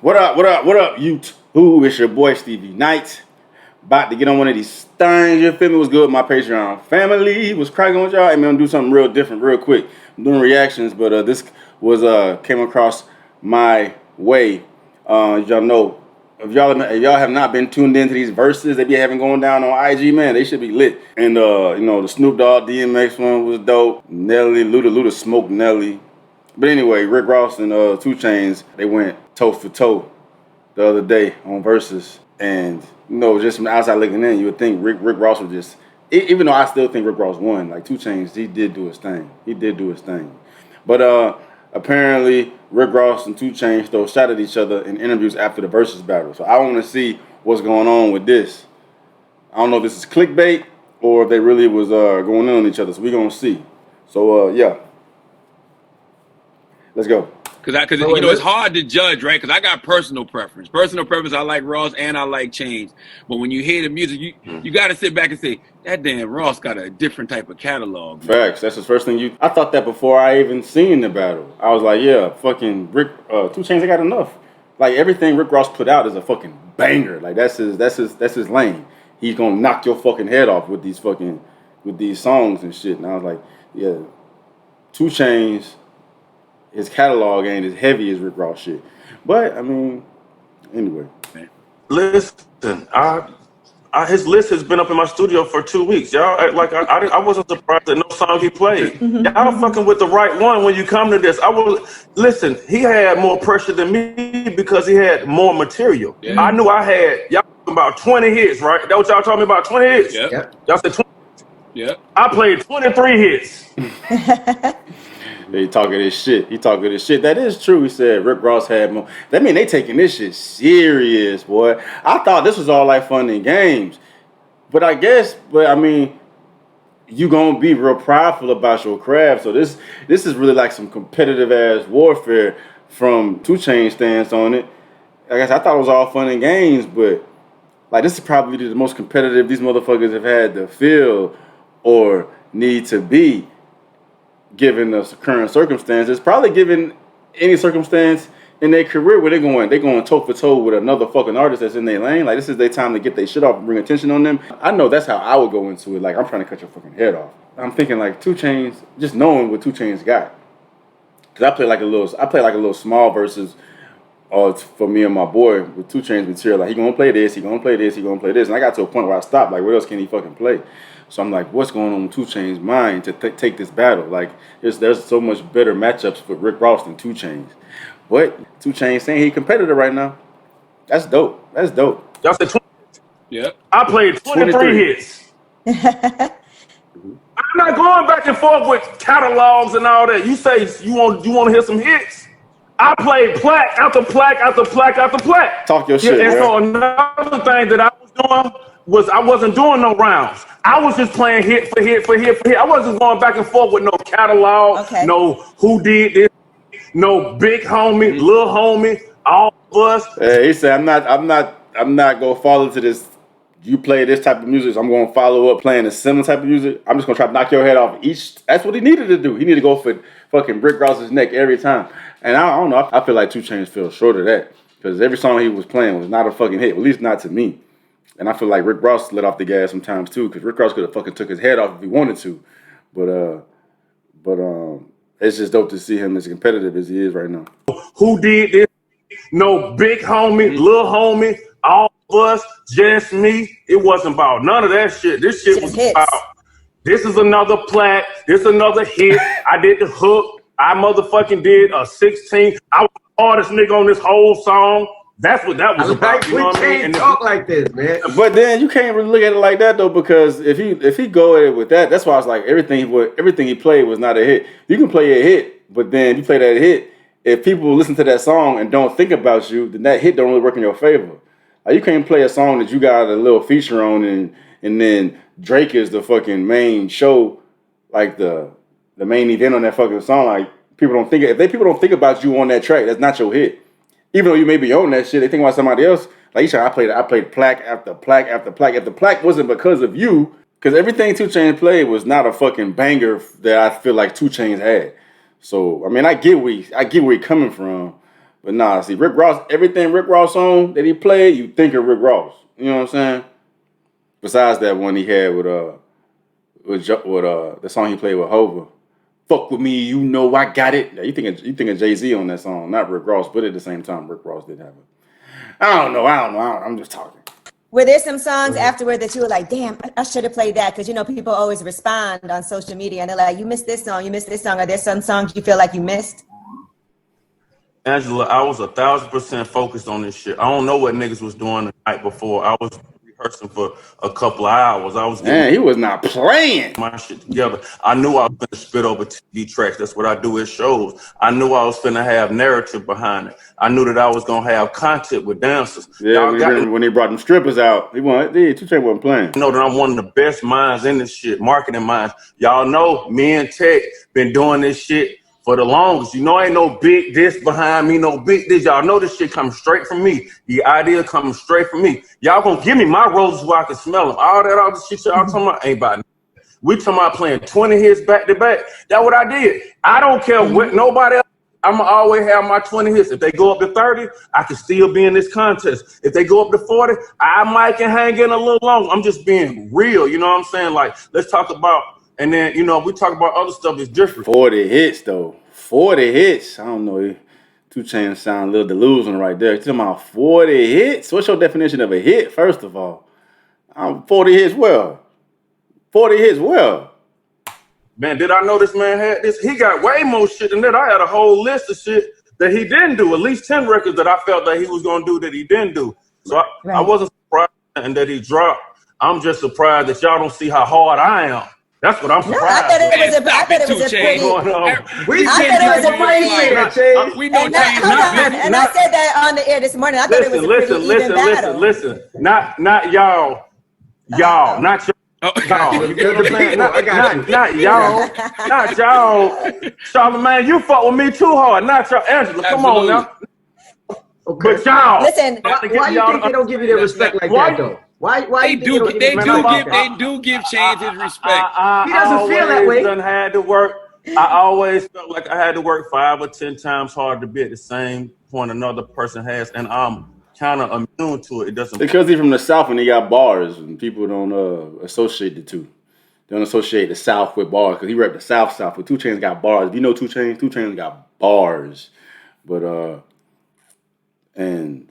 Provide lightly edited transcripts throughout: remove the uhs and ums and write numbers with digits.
What up, YouTube? It's your boy Stevie Knight. About to get on one of these things. You feel me? What's good with my Patreon family? What's cracking with y'all? Hey, man, I'm gonna do something real different real quick. I'm doing reactions, but this was came across my way. Y'all know, if y'all have not been tuned into these verses they be having going down on IG, man, they should be lit. And the Snoop Dogg DMX one was dope. Nelly, Luda smoked Nelly. But anyway, Rick Ross and 2 Chainz, they went toe for toe the other day on Verzuz. And, just from the outside looking in, you would think Rick Ross would just, even though I still think Rick Ross won, like 2 Chainz, he did do his thing. But apparently, Rick Ross and 2 Chainz throw a shot at each other in interviews after the Verzuz battle. So I want to see what's going on with this. I don't know if this is clickbait or if they really was going in on each other. So we're going to see. So, yeah. Let's go. Because it's hard to judge, right? Because I got personal preference. Personal preference, I like Ross and I like Chainz. But when you hear the music, you got to sit back and say, that damn Ross got a different type of catalog. Facts. That's the first thing I thought that before I even seen the battle. I was like, yeah, fucking Rick, 2 Chainz, they got enough. Like everything Rick Ross put out is a fucking banger. Like that's his lane. He's gonna knock your fucking head off with these songs and shit. And I was like, yeah, 2 Chainz. His catalog ain't as heavy as Rick Ross shit. But, I mean, anyway. Listen, his list has been up in my studio for 2 weeks. Y'all, like, I wasn't surprised at no song he played. Y'all fucking with the right one when you come to this. Listen, he had more pressure than me because he had more material. Yeah. I knew I had, y'all about 20 hits, right? That what y'all told me about, 20 hits? Yep. Y'all said 20. Yep. I played 23 hits. He talking this shit. That is true. He said Rick Ross had more. That mean they taking this shit serious, boy. I thought this was all like fun and games. But I mean, you gonna be real prideful about your craft. So this is really like some competitive ass warfare from 2 Chainz stance on it. I guess I thought it was all fun and games, but like this is probably the most competitive these motherfuckers have had to feel or need to be. Given the current circumstances, probably given any circumstance in their career where they're going toe for toe with another fucking artist that's in their lane. Like this is their time to get their shit off and bring attention on them. I know that's how I would go into it. Like I'm trying to cut your fucking head off. I'm thinking like 2 Chainz, just knowing what 2 Chainz got. Cause I play like a little small versus for me and my boy with 2 Chainz material. Like he gonna play this, he gonna play this, he gonna play this, and I got to a point where I stopped. Like what else can he fucking play? So I'm like, what's going on with 2 Chainz' mind to take this battle? Like, there's so much better matchups for Rick Ross than 2 Chainz. But 2 Chainz saying he's competitive right now. That's dope. Y'all said 20. Yep. I played 23 hits. I'm not going back and forth with catalogs and all that. You say you want to hear some hits. I played plaque after plaque after plaque after plaque. Talk your shit, and so another thing that I was doing was I wasn't doing no rounds. I was just playing hit for hit for hit for hit. I wasn't going back and forth with no catalog, no who did this, no big homie, little homie, all of us. Hey, he said, I'm not gonna fall into this. You play this type of music, so I'm gonna follow up playing a similar type of music. I'm just gonna try to knock your head off each. That's what he needed to do. He needed to go for fucking Rick Ross's neck every time. And I don't know. I feel like 2 Chainz fell short of that because every song he was playing was not a fucking hit. At least not to me. And I feel like Rick Ross let off the gas sometimes too, because Rick Ross could have fucking took his head off if he wanted to. But it's just dope to see him as competitive as he is right now. Who did this? No big homie, little homie, all of us, just me. It wasn't about none of that shit. This shit was about, this is another plaque, this is another hit. I did the hook. I motherfucking did a 16. I was the hardest nigga on this whole song. That's what that was about. You know what I mean? Talk like this, man. But then you can't really look at it like that though, because if he go at it with that, that's why I was like everything he played was not a hit. You can play a hit, but then you play that hit. If people listen to that song and don't think about you, then that hit don't really work in your favor. Like you can't play a song that you got a little feature on and then Drake is the fucking main show, like the main event on that fucking song. Like people don't think about you on that track, that's not your hit. Even though you may be on that shit, they think about somebody else. Like you said, I played plaque after plaque after plaque. If the plaque wasn't because of you, because everything 2 Chainz played was not a fucking banger that I feel like 2 Chainz had. So I mean, I get where you're coming from, But nah, see, Rick Ross, everything Rick Ross on that he played, you think of Rick Ross. You know what I'm saying? Besides that one he had with the song he played with Hova. Fuck with me, you know I got it. Yeah, you think of Jay-Z on that song, not Rick Ross, but at the same time, Rick Ross did have it. I don't know. I'm just talking. Were there some songs afterward that you were like, damn, I should have played that? Because, you know, people always respond on social media and they're like, you missed this song, you missed this song. Are there some songs you feel like you missed? Angela, I was 1,000% focused on this shit. I don't know what niggas was doing the night before. I was rehearsing for a couple of hours. I was Man, he was not playing my shit together. I knew I was gonna spit over TV tracks. That's what I do at shows. I knew I was gonna have narrative behind it. I knew that I was gonna have content with dancers. Yeah, when he brought them strippers out, 2 Chainz wasn't playing. I know that I'm one of the best minds in this shit, marketing minds. Y'all know me and Tech been doing this shit for the longest. You know, ain't no big this behind me, no big this. Y'all know this shit coming straight from me. The idea coming straight from me. Y'all gonna give me my roses where I can smell them. All that other shit y'all talking about ain't about. We talking about playing 20 hits back to back. That's what I did. I don't care what nobody else. I'ma always have my 20 hits. If they go up to 30, I can still be in this contest. If they go up to 40, I might can hang in a little longer. I'm just being real. You know what I'm saying? Like, let's talk about. And then, you know, we talk about other stuff that's different. 40 hits, though. 40 hits. I don't know. 2 Chainz sound a little delusional right there. You're talking about 40 hits? What's your definition of a hit, first of all? 40 hits well. 40 hits well. Man, did I know this man had this? He got way more shit than that. I had a whole list of shit that he didn't do. At least 10 records that I felt that he was going to do that he didn't do. So I wasn't surprised and that he dropped. I'm just surprised that y'all don't see how hard I am. That's what I'm surprised. I thought it was a pretty. We said it was a pretty. We know Chainz. And I said that on the air this morning. I thought it was a pretty even battle. Listen. Not y'all. Y'all. Not y'all. Not y'all. Not y'all. Charlamagne, you fuck with me too hard. Not y'all. Angela, come on now. Okay. But y'all. Listen. Why you think they don't give you their respect like that, though? Why they do give Chainz his respect. He doesn't feel that way. I always felt like I had to work 5 or 10 times harder to be at the same point another person has, and I'm kind of immune to it. It doesn't because he's from the South and he got bars, and people don't associate the two. They don't associate the South with bars because he rep the South. But 2 Chainz got bars. If you know 2 Chainz, 2 Chainz got bars. But and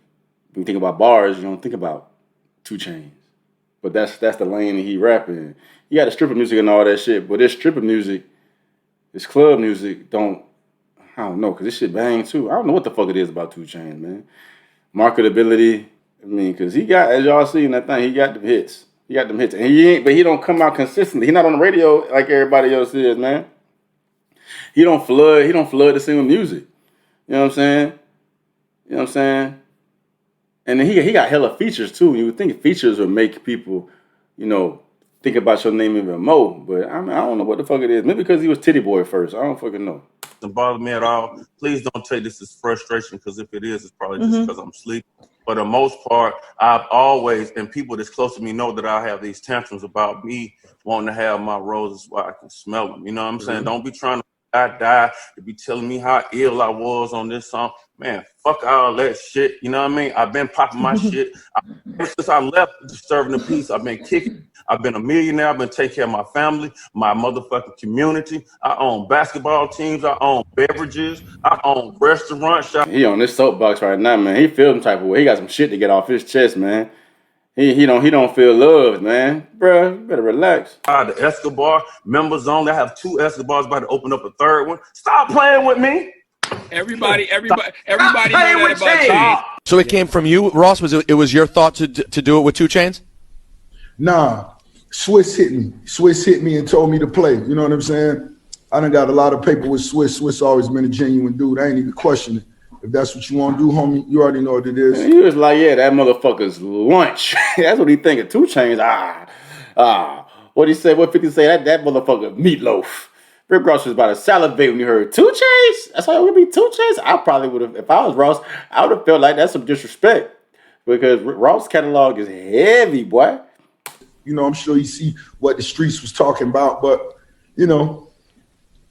when you think about bars, you don't think about 2 Chainz. But that's the lane that he rapping. He got the stripper music and all that shit. But this stripper music, this club music, I don't know, because this shit bang too. I don't know what the fuck it is about 2 Chainz, man. Marketability, I mean, because he got, as y'all see in that thing, he got them hits. And he don't come out consistently. He not on the radio like everybody else is, man. He don't flood the scene with music. You know what I'm saying? And then he got hella features too. You would think features would make people, you know, think about your name even more. But I mean, I don't know what the fuck it is. Maybe because he was Titty Boy first. I don't fucking know. It doesn't bother me at all. Please don't take this as frustration, because if it is, it's probably just because I'm sleeping. For the most part, I've always, and people that's close to me know that I have these tantrums about me wanting to have my roses where I can smell them. You know what I'm saying? Don't be trying to die to be telling me how ill I was on this song. Man, fuck all that shit. You know what I mean? I've been popping my shit. Since I left Disturbing the Peace, I've been kicking. I've been a millionaire. I've been taking care of my family, my motherfucking community. I own basketball teams. I own beverages. I own restaurant shops. He on this soapbox right now, man. He feel some type of way. He got some shit to get off his chest, man. He don't feel loved, man. Bruh, you better relax. The Escobar members only. I have 2 Escobars, about to open up a 3rd one. Stop playing with me. Everybody know that about Chainz. So it came from you, Ross? It was your thought to do it with 2 Chainz? Nah, Swiss hit me and told me to play. You know what I'm saying? I done got a lot of paper with Swiss. Swiss always been a genuine dude. I ain't even question it. If that's what you want to do, homie, you already know what it is. And he was like, yeah, that motherfucker's lunch. That's what he thinking. 2 Chainz, what he said, what 50 say, that motherfucker meatloaf. Rick Ross was about to salivate when he heard 2 Chainz. That's why it would be 2 Chainz. I probably would have, if I was Ross, I would have felt like that's some disrespect. Because Ross' catalog is heavy, boy. You know, I'm sure you see what the streets was talking about, but, you know,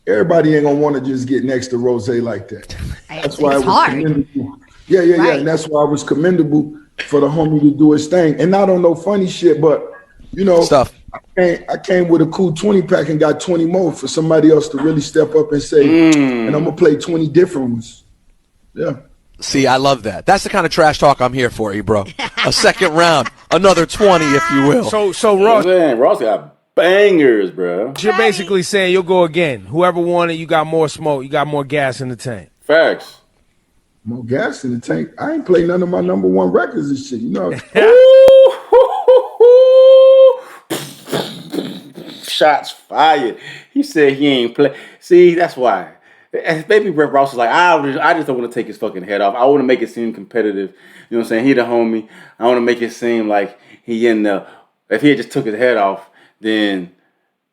everybody ain't gonna want to just get next to Rose like that. That's why it's it was hard. commendable. Yeah. Right. And that's why it was commendable for the homie to do his thing. And not on no funny shit, but you know, Stuff. I came with a cool 20 pack and got 20 more for somebody else to really step up and say, and I'm gonna play 20 different ones. Yeah. See, I love that. That's the kind of trash talk I'm here for, you bro. A second round, another 20, if you will. So Ross, Ross got bangers, bro. you're basically saying you'll go again. Whoever won it, you got more smoke, you got more gas in the tank. Facts. More gas in the tank. I ain't played none of my number one records and shit, you know. Shots fired. He said he ain't play. See, that's why. Baby Rick Ross was like, I just don't want to take his fucking head off. I want to make it seem competitive. You know what I'm saying? He the homie. I want to make it seem like he in the. If he had just took his head off, then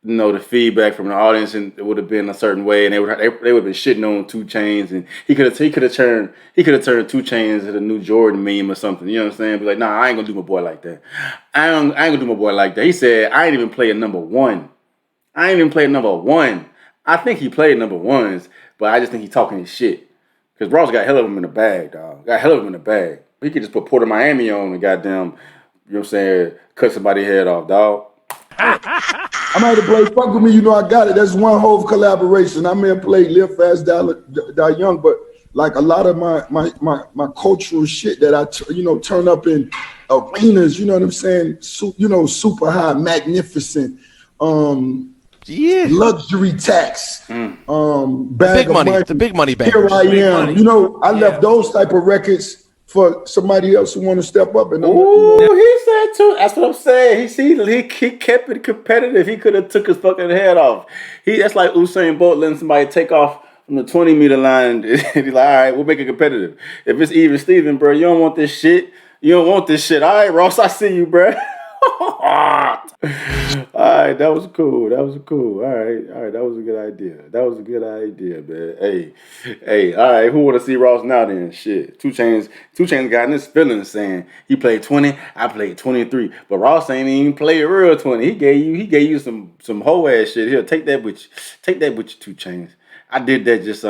you know the feedback from the audience and it would have been a certain way, and they would have been shitting on 2 Chainz, and he could have turned 2 Chainz into the new Jordan meme or something. You know what I'm saying? Be like, nah, I ain't gonna do my boy like that. I ain't gonna do my boy like that. He said, I ain't even play a number one. I ain't even played number one. I think he played number ones, but I just think he's talking his shit. Because Ross got hell of him in the bag, dog. Got hell of him in the bag. He could just put Port of Miami on and goddamn, you know what I'm saying, cut somebody's head off, dog. I might have played Fuck With Me, you know I got it. That's one whole collaboration. I may have played Live Fast, Die Young, but like a lot of my cultural shit that I turn up in arenas, you know what I'm saying? Super high, magnificent, luxury tax, bag Big of money, the big money Here bangers. I am. I left those type of records for somebody else who want to step up. And he said too. That's what I'm saying. He kept it competitive. He could have took his fucking head off. That's like Usain Bolt letting somebody take off from the 20-meter line. He's like, all right, we'll make it competitive. If it's even Steven, bro, you don't want this shit. All right, Ross, I see you, bro. All right, that was cool. All right, that was a good idea. Man. Hey, all right, who want to see Ross now then? Shit. 2 Chainz got in his feelings saying he played 20, I played 23. But Ross ain't even played real 20. He gave you some hoe ass shit. Here, take that with you, 2 Chainz. I did that just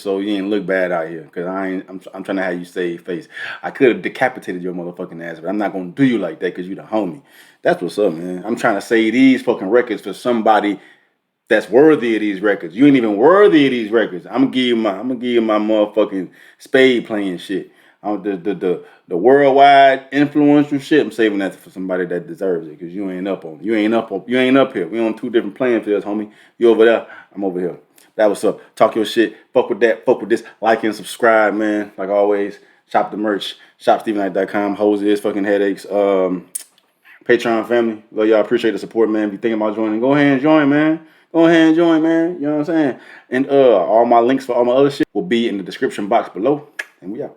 so you ain't look bad out here, because I'm trying to have you save face. I could have decapitated your motherfucking ass, but I'm not gonna do you like that because you the homie. That's what's up, man. I'm trying to save these fucking records for somebody that's worthy of these records. You ain't even worthy of these records. I'm gonna give you my motherfucking spade playing shit. The worldwide influential shit. I'm saving that for somebody that deserves it, because you ain't up here. We on 2 different playing fields, homie. You over there, I'm over here. That was up. Talk your shit. Fuck with that. Fuck with this. Like and subscribe, man. Like always. Shop the merch. ShopStevieKnight.com. Hoses, fucking headaches. Patreon family. Love y'all. Appreciate the support, man. If you thinking about joining, go ahead and join, man. You know what I'm saying? And all my links for all my other shit will be in the description box below. And we out.